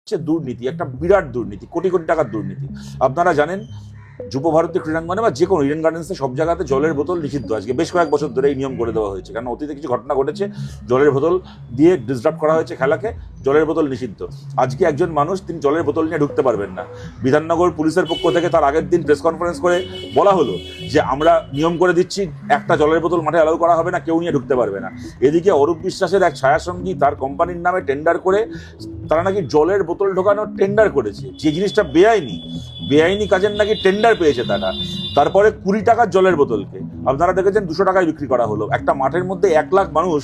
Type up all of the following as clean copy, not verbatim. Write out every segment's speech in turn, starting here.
দুর্নীতি, একটা বিরাট দুর্নীতি, কোটি কোটি টাকার দুর্নীতি। আপনারা জানেন যুব ভারতী ক্রীড়াঙ্গনে বা যে কোনো ইডেন গার্ডেন্সে সব জায়গাতে জলের বোতল নিষিদ্ধ। আজকে বেশ কয়েক বছর ধরে এই নিয়ম করে দেওয়া হয়েছে, কারণ অতীতে কিছু ঘটনা ঘটেছে, জলের বোতল দিয়ে ডিসরাপ্ট করা হয়েছে খেলাকে, জলের বোতল নিষিদ্ধ। আজকে একজন মানুষ তিনি জলের বোতল নিয়ে ঢুকতে পারবেন না। বিধাননগর পুলিশের পক্ষ থেকে তার আগের দিন প্রেস কনফারেন্স করে বলা হলো যে আমরা নিয়ম করে দিচ্ছি, একটা জলের বোতল মাঠে অ্যালাউ করা হবে না, কেউ নিয়ে ঢুকতে পারবে না। এদিকে অরূপ বিশ্বাসের এক ছায়াসঙ্গী তার কোম্পানির নামে টেন্ডার করে তারা নাকি জলের বোতল ঢোকানোর টেন্ডার করেছে, যে জিনিসটা বেআইনি কাজের নাকি টেন্ডার পেয়েছে তারা। তারপরে 20 টাকার জলের বোতলকে আপনারা দেখেছেন 200 টাকায় বিক্রি করা হলো। একটা মাঠের মধ্যে 1 লাখ মানুষ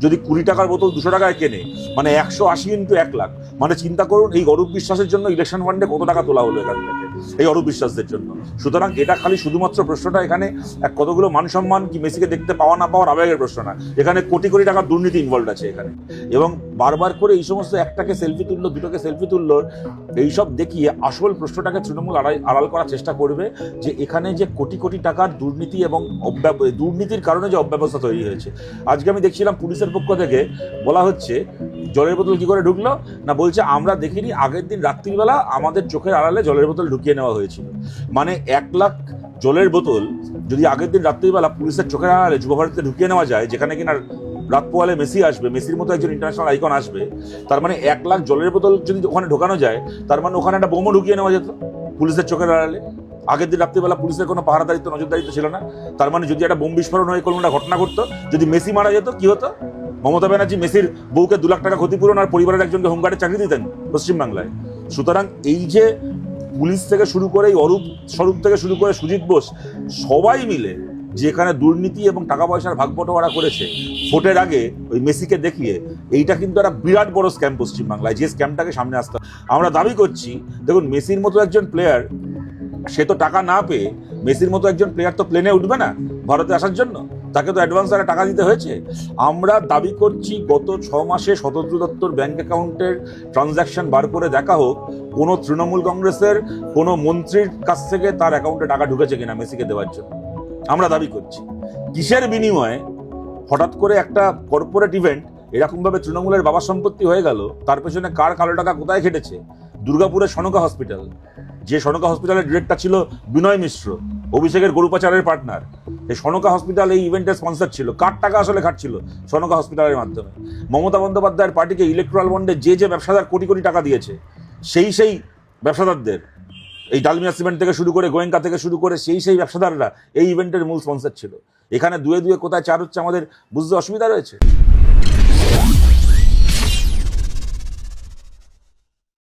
যদি 20 টাকার বোতল 200 টাকায় কেনে, মানে 180 ইন্টু 1 লাখ, মানে চিন্তা করুন এই অরূপ বিশ্বাসের জন্য ইলেকশন ফান্ডে কত টাকা তোলা হলো এখান থেকে, এই অরূপ বিশ্বাসদের জন্য। সুতরাং এটা খালি শুধুমাত্র প্রশ্নটা এখানে কতগুলো মান সম্মান কি মেসিকে দেখতে পাওয়া না পাওয়ার আবেগের প্রশ্ন না, এখানে কোটি কোটি টাকার দুর্নীতি ইনভলভ আছে এখানে। এবং বারবার করে এই সমস্ত একটাকে সেলফি তুললো, দুটোকে সেলফি তুললো, এইসব দেখিয়ে আসল প্রশ্নটাকে তৃণমূল আড়াল করার চেষ্টা করবে, যে এখানে যে কোটি কোটি টাকার দুর্নীতি এবং দুর্নীতির কারণে যে অব্যবস্থা তৈরি হয়েছে। আজকে আমি দেখছিলাম পুলিশের পক্ষ থেকে বলা হচ্ছে জলের বোতল কি করে ঢুকলো না, বলছে আমরা দেখিনি, আগের দিন রাত্রিবেলা আমাদের চোখের আড়ালে জলের বোতল ঢুকিয়ে নেওয়া হয়েছিল। মানে 1 লাখ জলের বোতল যদি আগের দিন রাত্রিবেলা পুলিশের চোখের আড়ালে যুব ভারতীতে ঢুকিয়ে নেওয়া যায়, যেখানে কিনা রাত পোয়ালে মেসি আসবে, মেসির মতো একজন ইন্টারন্যাশনাল আইকন আসবে, তার মানে 1 লাখ জলের বোতল যদি ওখানে ঢোকানো যায়, তার মানে ওখানে একটা বোমও ঢুকিয়ে নেওয়া যেত পুলিশের চোখের আড়ালে। আগের দিন রাত্রিবেলা পুলিশের কোনো পাহারাদারিত্ব নজরদারিত্ব ছিল না, তার মানে যদি একটা বোম বিস্ফোরণ হয়ে কোনো একটা ঘটনা ঘটতো, যদি মেসি মারা যেত, কি হতো? মমতা ব্যানার্জি মেসির বউকে 2 লাখ টাকা ক্ষতিপূরণ আর পরিবারের একজনকে হোমগার্ডে চাকরি দিতেন পশ্চিমবাংলায়। সুতরাং এই যে পুলিশ থেকে শুরু করে এই অরূপ স্বরূপ থেকে শুরু করে সুজিত বোস, সবাই মিলে যেখানে দুর্নীতি এবং টাকা পয়সার ভাগ বটোয়ারা করেছে ভোটের আগে ওই মেসিকে দেখিয়ে, এইটা কিন্তু একটা বিরাট বড় স্ক্যাম পশ্চিমবাংলায়, যে স্ক্যামটাকে সামনে আসতে আমরা দাবি করছি। দেখুন, মেসির মতো একজন প্লেয়ার, সে তো টাকা না পেয়ে, মেসির মতো একজন প্লেয়ার তো প্লেনে উঠবে না ভারতে আসার জন্য, তাকে তো অ্যাডভান্স আরে টাকা দিতে হয়েছে। আমরা দাবি করছি গত 6 মাসে শতদ্রু দত্তর ব্যাংক অ্যাকাউন্টের ট্রানজ্যাকশন বার করে দেখা হোক, কোনো তৃণমূল কংগ্রেসের কোনো মন্ত্রীর কাছ থেকে তার অ্যাকাউন্টে টাকা ঢুকেছে কিনা মেসিকে দেওয়ার জন্য। আমরা দাবি করছি কিসের বিনিময়ে হঠাৎ করে একটা কর্পোরেট ইভেন্ট এরকমভাবে তৃণমূলের বাবা সম্পত্তি হয়ে গেল, তার পেছনে কার কালো টাকা কোথায় খেটেছে? দুর্গাপুরের সনকা হসপিটাল, যে সনকা হসপিটালের ডিরেক্টর ছিল বিনয় মিশ্র, অভিষেকের গরু পাচারের পার্টনার, এই সনকা হসপিটাল এই ইভেন্টের স্পন্সর ছিল। কার টাকা আসলে খাটছিল? সনকা হসপিটালের মাধ্যমে। মমতা বন্দ্যোপাধ্যায়ের পার্টিকে ইলেকট্রাল বন্ডে যে ব্যবসাদার কোটি কোটি টাকা দিয়েছে, সেই ব্যবসাদারদের, এই ডালমিয়া সিমেন্ট থেকে শুরু করে গোয়েঙ্কা থেকে শুরু করে সেই ব্যবসাদাররা এই ইভেন্টের মূল স্পন্সর ছিল। এখানে দুয়ে কোথায় চার হচ্ছে আমাদের বুঝতে অসুবিধা রয়েছে।